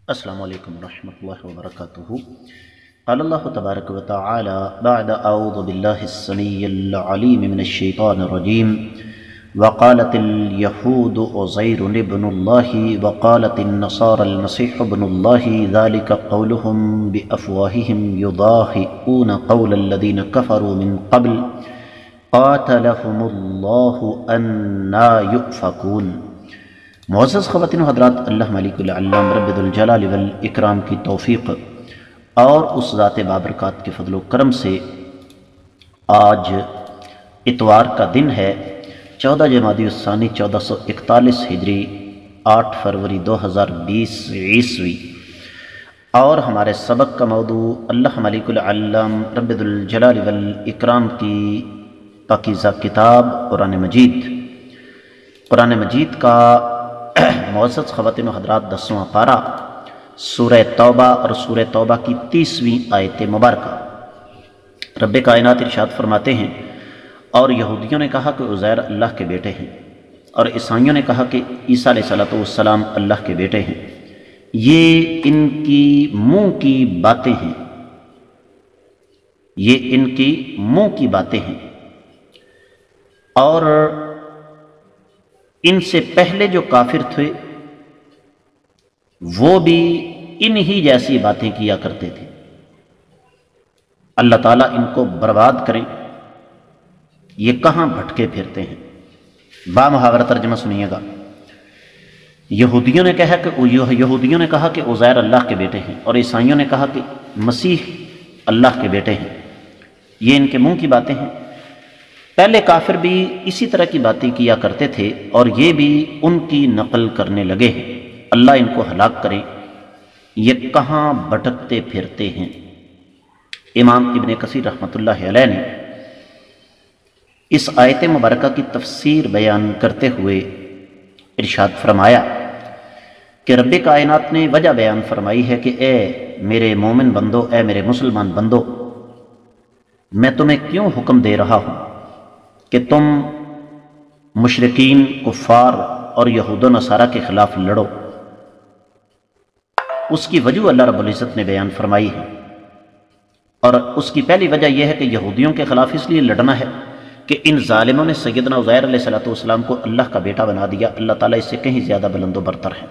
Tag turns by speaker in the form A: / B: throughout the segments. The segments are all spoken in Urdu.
A: السلام علیکم ورحمۃ اللہ وبرکاتہ۔ قال اللہ تبارک و تعالی بعد اعوذ باللہ السمیع العلیم من الشیطان الرجیم وقالت اليہود عزیر ابن اللہ وقالت النصارى المسیح ابن اللہ ذلك قولهم بافواہہم یضاہئون قول الذین کفروا من قبل قاتلهم اللہ انا یؤفکون۔ معزز خواتین و حضرات، اللہ مالک العلام رب الجلال والاکرام کی توفیق اور اس ذات بابرکات کے فضل و کرم سے آج اتوار کا دن ہے، 14 جمادی الثانی 1441 ہجری، 8 فروری 2020 عیسوی، اور ہمارے سبق کا موضوع اللہ مالک العلام رب الجلال والاکرام کی پاکیزہ کتاب قرآن مجید۔ قرآن مجید کا معزز خواتین و حضرات 10واں پارہ سورہ توبہ اور سورہ توبہ کی 30ویں آیت مبارکہ۔ رب کائنات ارشاد فرماتے ہیں، اور یہودیوں نے کہا کہ عزیر اللہ کے بیٹے ہیں، اور عیسائیوں نے کہا کہ عیسیٰ علیہ السلام اللہ کے بیٹے ہیں۔ یہ ان کی منہ کی باتیں ہیں، یہ ان کی منہ کی باتیں ہیں، اور ان سے پہلے جو کافر تھے وہ بھی انہی جیسی باتیں کیا کرتے تھے۔ اللہ تعالیٰ ان کو برباد کریں، یہ کہاں بھٹکے پھرتے ہیں۔ با محاورہ ترجمہ سنیے گا۔ یہودیوں نے کہا کہ عزیر اللہ کے بیٹے ہیں، اور عیسائیوں نے کہا کہ مسیح اللہ کے بیٹے ہیں۔ یہ ان کے منہ کی باتیں ہیں۔ پہلے کافر بھی اسی طرح کی باتیں کیا کرتے تھے، اور یہ بھی ان کی نقل کرنے لگے ہیں۔ اللہ ان کو ہلاک کرے، یہ کہاں بھٹکتے پھرتے ہیں۔ امام ابن کثیر رحمۃ اللہ علیہ نے اس آیت مبارکہ کی تفسیر بیان کرتے ہوئے ارشاد فرمایا کہ رب کائنات نے وجہ بیان فرمائی ہے کہ اے میرے مومن بندو، اے میرے مسلمان بندو، میں تمہیں کیوں حکم دے رہا ہوں کہ تم مشرکین، کفار اور یہود و نصارہ کے خلاف لڑو۔ اس کی وجہ اللہ رب العزت نے بیان فرمائی ہے، اور اس کی پہلی وجہ یہ ہے کہ یہودیوں کے خلاف اس لیے لڑنا ہے کہ ان ظالموں نے سیدنا عزیر علیہ السلام کو اللہ کا بیٹا بنا دیا۔ اللہ تعالیٰ اس سے کہیں زیادہ بلند و برتر ہے۔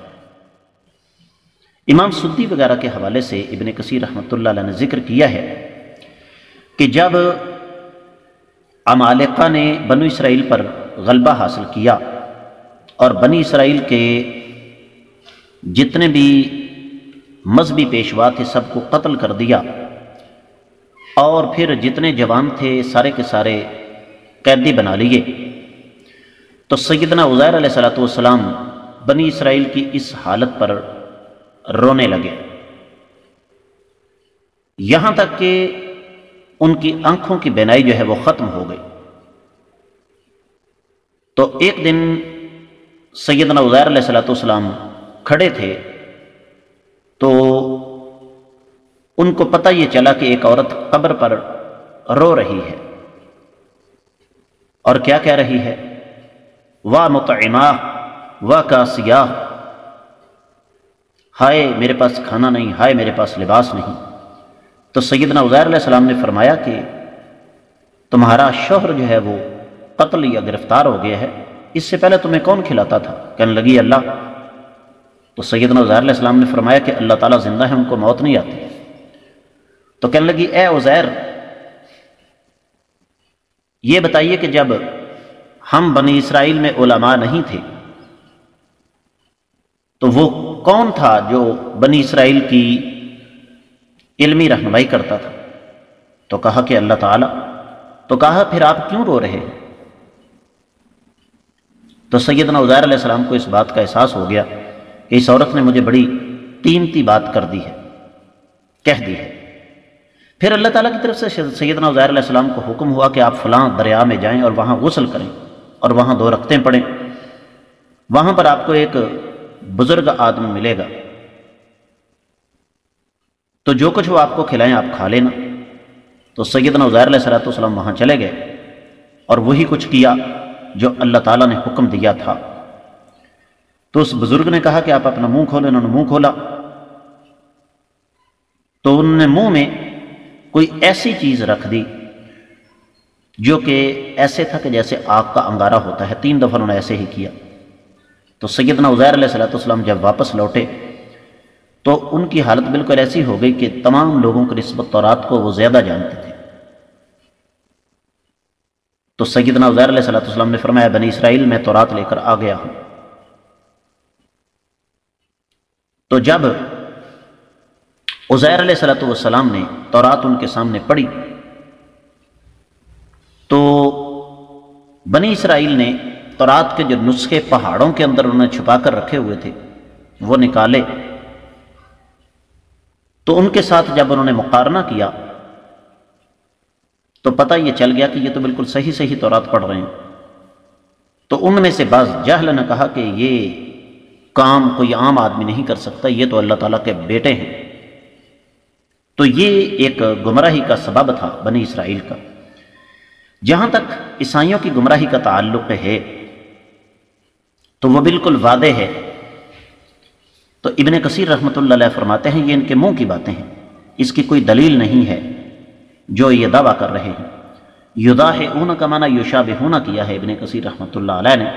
A: امام سدی وغیرہ کے حوالے سے ابن کثیر رحمۃ اللہ علیہ نے ذکر کیا ہے کہ جب عمالقہ نے بنو اسرائیل پر غلبہ حاصل کیا اور بنی اسرائیل کے جتنے بھی مذہبی پیشوا تھے سب کو قتل کر دیا، اور پھر جتنے جوان تھے سارے کے سارے قیدی بنا لیے، تو سیدنا عزیر علیہ السلام بنی اسرائیل کی اس حالت پر رونے لگے، یہاں تک کہ ان کی آنکھوں کی بینائی جو ہے وہ ختم ہو گئی۔ تو ایک دن سیدنا عزیر علیہ السلام کھڑے تھے، تو ان کو پتہ یہ چلا کہ ایک عورت قبر پر رو رہی ہے، اور کیا کہہ رہی ہے؟ وا مطعمہ وا کاسیہ، ہائے میرے پاس کھانا نہیں، ہائے میرے پاس لباس نہیں۔ تو سیدنا عزیر علیہ السلام نے فرمایا کہ تمہارا شوہر جو ہے وہ قتل یا گرفتار ہو گیا ہے، اس سے پہلے تمہیں کون کھلاتا تھا؟ کہنے لگی اللہ۔ تو سیدنا عزیر علیہ السلام نے فرمایا کہ اللہ تعالیٰ زندہ ہے، ان کو موت نہیں آتی۔ تو کہنے لگی اے عزیر، یہ بتائیے کہ جب ہم بنی اسرائیل میں علماء نہیں تھے تو وہ کون تھا جو بنی اسرائیل کی علمی رہنمائی کرتا تھا؟ تو کہا کہ اللہ تعالیٰ۔ تو کہا پھر آپ کیوں رو رہے ہیں؟ تو سیدنا عزیر علیہ السلام کو اس بات کا احساس ہو گیا کہ اس عورت نے مجھے بڑی قیمتی بات کر دی ہے، کہہ دی ہے۔ پھر اللہ تعالیٰ کی طرف سے سیدنا عزیر علیہ السلام کو حکم ہوا کہ آپ فلاں دریا میں جائیں اور وہاں غسل کریں اور وہاں 2 رکعتیں پڑھیں، وہاں پر آپ کو ایک بزرگ آدمی ملے گا، تو جو کچھ وہ آپ کو کھلائیں آپ کھا لینا۔ تو سیدنا عزیر علیہ السلام وہاں چلے گئے اور وہی کچھ کیا جو اللہ تعالیٰ نے حکم دیا تھا۔ تو اس بزرگ نے کہا کہ آپ اپنا منہ کھولیں، انہوں نے منہ کھولا تو انہوں نے منہ میں کوئی ایسی چیز رکھ دی جو کہ ایسے تھا کہ جیسے آگ کا انگارہ ہوتا ہے، 3 دفعہ انہوں نے ایسے ہی کیا۔ تو سیدنا عزیر علیہ السلام جب واپس لوٹے تو ان کی حالت بالکل ایسی ہو گئی کہ تمام لوگوں کی نسبت تورات کو وہ زیادہ جانتے تھے۔ تو سیدنا عزیر علیہ السلام نے فرمایا بنی اسرائیل میں تورات لے کر آ گیا ہوں۔ تو جب عزیر علیہ السلام نے تورات ان کے سامنے پڑھی تو بنی اسرائیل نے تورات کے جو نسخے پہاڑوں کے اندر انہوں نے چھپا کر رکھے ہوئے تھے وہ نکالے، تو ان کے ساتھ جب انہوں نے مقارنہ کیا تو پتہ یہ چل گیا کہ یہ تو بالکل صحیح تورات پڑھ رہے ہیں۔ تو ان میں سے بعض جاہل نے کہا کہ یہ کام کوئی عام آدمی نہیں کر سکتا، یہ تو اللہ تعالیٰ کے بیٹے ہیں۔ تو یہ ایک گمراہی کا سبب تھا بنی اسرائیل کا۔ جہاں تک عیسائیوں کی گمراہی کا تعلق ہے تو وہ بالکل واضح ہے۔ تو ابن کثیر رحمۃ اللہ علیہ فرماتے ہیں یہ ان کے منہ کی باتیں ہیں، اس کی کوئی دلیل نہیں ہے جو یہ دعویٰ کر رہے ہیں۔ یضاحئون کا معنی یشابہون کیا ہے ابن کثیر رحمۃ اللہ علیہ نے،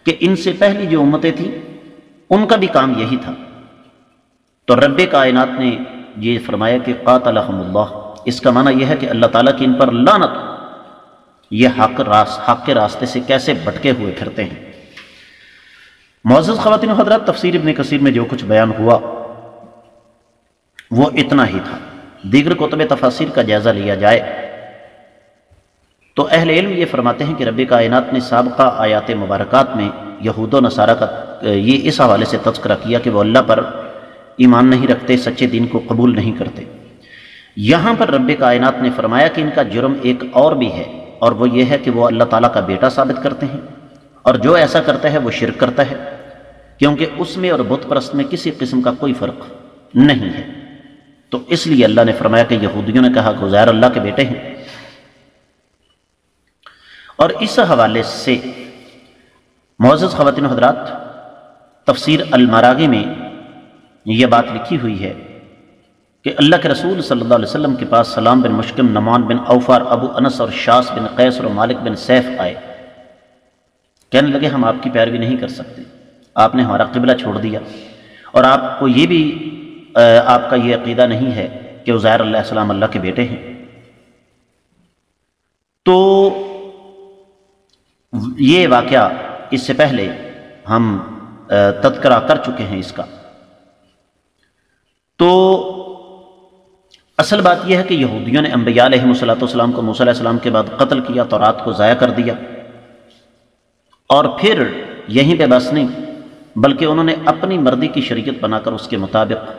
A: کہ ان سے پہلی جو امتیں تھیں ان کا بھی کام یہی تھا۔ تو رب کائنات نے یہ فرمایا کہ قاتلہم اللہ، اس کا معنی یہ ہے کہ اللہ تعالیٰ کی ان پر لعنت، یہ حق کے راستے سے کیسے بھٹکے ہوئے پھرتے ہیں۔ معزز خواتین و حضرات، تفسیر ابن کثیر میں جو کچھ بیان ہوا وہ اتنا ہی تھا۔ دیگر کتب تفاسیر کا جائزہ لیا جائے تو اہل علم یہ فرماتے ہیں کہ رب کائنات نے سابقہ آیات مبارکات میں یہود و نصارہ کا یہ اس حوالے سے تذکرہ کیا کہ وہ اللہ پر ایمان نہیں رکھتے، سچے دین کو قبول نہیں کرتے۔ یہاں پر رب کائنات نے فرمایا کہ ان کا جرم ایک اور بھی ہے، اور وہ یہ ہے کہ وہ اللہ تعالیٰ کا بیٹا ثابت کرتے ہیں، اور جو ایسا کرتا ہے وہ شرک کرتا ہے، کیونکہ اس میں اور بت پرست میں کسی قسم کا کوئی فرق نہیں ہے۔ تو اس لیے اللہ نے فرمایا کہ یہودیوں نے کہا کہ عزیر اللہ کے بیٹے ہیں۔ اور اس حوالے سے معزز خواتین و حضرات، تفسیر المراغی میں یہ بات لکھی ہوئی ہے کہ اللہ کے رسول صلی اللہ علیہ وسلم کے پاس سلام بن مشکم، نعمان بن اوفار، ابو انس اور شاس بن قیس اور مالک بن سیف آئے، کہنے لگے ہم آپ کی پیروی نہیں کر سکتے، آپ نے ہمارا قبلہ چھوڑ دیا، اور آپ کو یہ بھی آپ کا یہ عقیدہ نہیں ہے کہ عزیر علیہ السلام اللہ کے بیٹے ہیں۔ تو یہ واقعہ اس سے پہلے ہم تذکرہ کر چکے ہیں اس کا۔ تو اصل بات یہ ہے کہ یہودیوں نے انبیاء علیہ السلام کو موسیٰ علیہ السلام کے بعد قتل کیا، تورات کو ضائع کر دیا، اور پھر یہیں پہ بس نہیں بلکہ انہوں نے اپنی مرضی کی شریعت بنا کر اس کے مطابق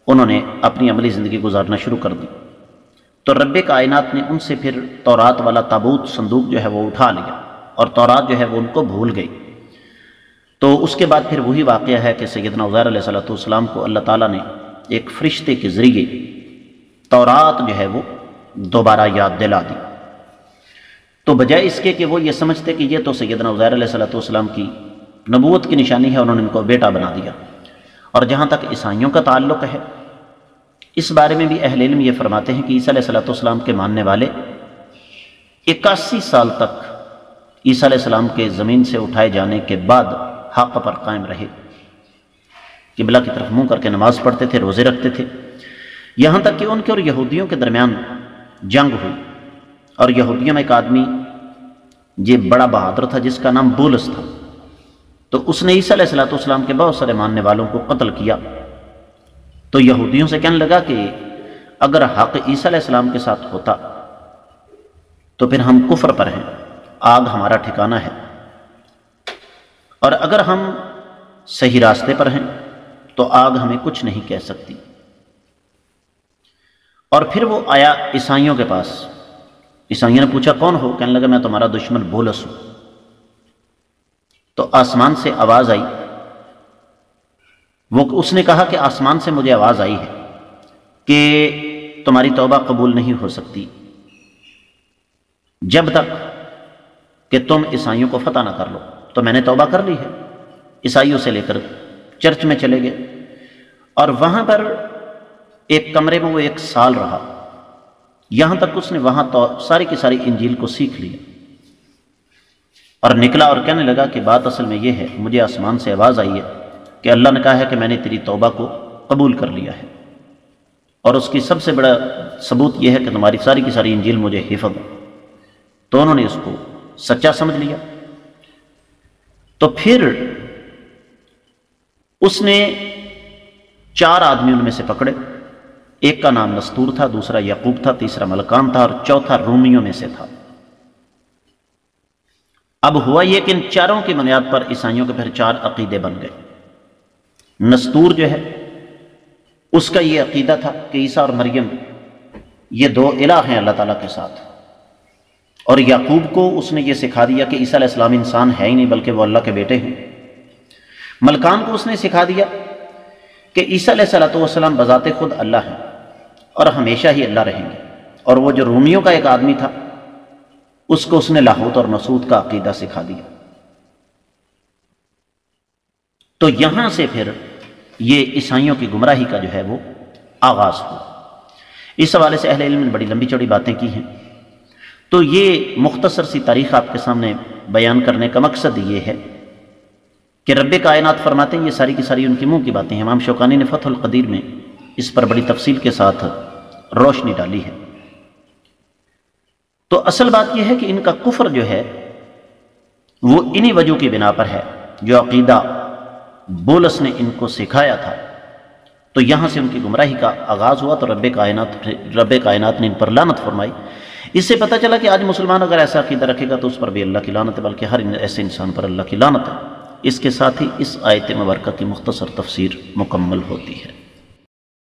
A: انہوں نے اپنی عملی زندگی گزارنا شروع کر دی۔ تو رب کائنات نے ان سے پھر تورات والا تابوت، صندوق جو ہے وہ اٹھا لیا، اور تورات جو ہے وہ ان کو بھول گئی۔ تو اس کے بعد پھر وہی واقعہ ہے کہ سیدنا عزیر علیہ السلام کو اللہ تعالیٰ نے ایک فرشتے کے ذریعے تورات جو ہے وہ دوبارہ یاد دلا دی۔ تو بجائے اس کے کہ وہ یہ سمجھتے کہ یہ تو سیدنا عزیر علیہ السلام کی نبوت کی نشانی ہے، انہوں نے ان کو بیٹا بنا دیا۔ اور جہاں تک عیسائیوں کا تعلق ہے، اس بارے میں بھی اہل علم یہ فرماتے ہیں کہ عیسیٰ علیہ السلام کے ماننے والے 81 سال تک عیسیٰ علیہ السلام کے زمین سے اٹھائے جانے کے بعد حق پر قائم رہے، قبلہ کی طرف منہ کر کے نماز پڑھتے تھے، روزے رکھتے تھے، یہاں تک کہ ان کے اور یہودیوں کے درمیان جنگ ہوئی، اور یہودیوں میں ایک آدمی یہ بڑا بہادر تھا جس کا نام بولس تھا، تو اس نے عیسیٰ علیہ السلام کے بہت سارے ماننے والوں کو قتل کیا۔ تو یہودیوں سے کہنے لگا کہ اگر حق عیسیٰ علیہ السلام کے ساتھ ہوتا تو پھر ہم کفر پر ہیں، آگ ہمارا ٹھکانہ ہے، اور اگر ہم صحیح راستے پر ہیں تو آگ ہمیں کچھ نہیں کہہ سکتی۔ اور پھر وہ آیا عیسائیوں کے پاس، عیسائیوں نے پوچھا کون ہو؟ کہنے لگا میں تمہارا دشمن بولس ہوں۔ تو آسمان سے آواز آئی، اس نے کہا کہ آسمان سے مجھے آواز آئی ہے کہ تمہاری توبہ قبول نہیں ہو سکتی جب تک کہ تم عیسائیوں کو فتح نہ کر لو۔ تو میں نے توبہ کر لی ہے، عیسائیوں سے لے کر چرچ میں چلے گئے، اور وہاں پر ایک کمرے میں وہ 1 سال رہا، یہاں تک اس نے وہاں تو ساری کی ساری انجیل کو سیکھ لیا اور نکلا اور کہنے لگا کہ بات اصل میں یہ ہے، مجھے آسمان سے آواز آئی ہے کہ اللہ نے کہا ہے کہ میں نے تیری توبہ کو قبول کر لیا ہے، اور اس کی سب سے بڑا ثبوت یہ ہے کہ تمہاری ساری کی ساری انجیل مجھے حفظ ہے۔ تو انہوں نے اس کو سچا سمجھ لیا۔ تو پھر اس نے 4 آدمی ان میں سے پکڑے، ایک کا نام نستور تھا، دوسرا یعقوب تھا، تیسرا ملکان تھا، اور چوتھا رومیوں میں سے تھا۔ اب ہوا یہ کہ ان چاروں کی بنیاد پر عیسائیوں کے پھر 4 عقیدے بن گئے۔ نستور جو ہے اس کا یہ عقیدہ تھا کہ عیسیٰ اور مریم یہ 2 الہ ہیں اللہ تعالیٰ کے ساتھ، اور یعقوب کو اس نے یہ سکھا دیا کہ عیسیٰ علیہ السلام انسان ہے ہی نہیں بلکہ وہ اللہ کے بیٹے ہیں۔ ملکان کو اس نے سکھا دیا کہ عیسیٰ علیہ السلام بذات خود اللہ ہیں اور ہمیشہ ہی اللہ رہیں گے، اور وہ جو رومیوں کا ایک آدمی تھا اس کو اس نے لاہوت اور ناسوت کا عقیدہ سکھا دیا۔ تو یہاں سے پھر یہ عیسائیوں کی گمراہی کا جو ہے وہ آغاز ہوا۔ اس حوالے سے اہل علم نے بڑی لمبی چوڑی باتیں کی ہیں، تو یہ مختصر سی تاریخ آپ کے سامنے بیان کرنے کا مقصد یہ ہے کہ رب کائنات فرماتے ہیں یہ ساری کی ساری ان کے منہ کی باتیں ہیں۔ امام شوکانی نے فتح القدیر میں اس پر بڑی تفصیل کے ساتھ روشنی ڈالی ہے۔ تو اصل بات یہ ہے کہ ان کا کفر جو ہے وہ انہی وجہ کی بنا پر ہے جو عقیدہ بولس نے ان کو سکھایا تھا، تو یہاں سے ان کی گمراہی کا آغاز ہوا، تو رب کائنات نے ان پر لعنت فرمائی۔ اس سے پتہ چلا کہ آج مسلمان اگر ایسا عقیدہ رکھے گا تو اس پر بھی اللہ کی لعنت ہے، بلکہ ہر ایسے انسان پر اللہ کی لعنت ہے۔ اس کے ساتھ ہی اس آیت مبارکہ کی مختصر تفسیر مکمل ہوتی ہے۔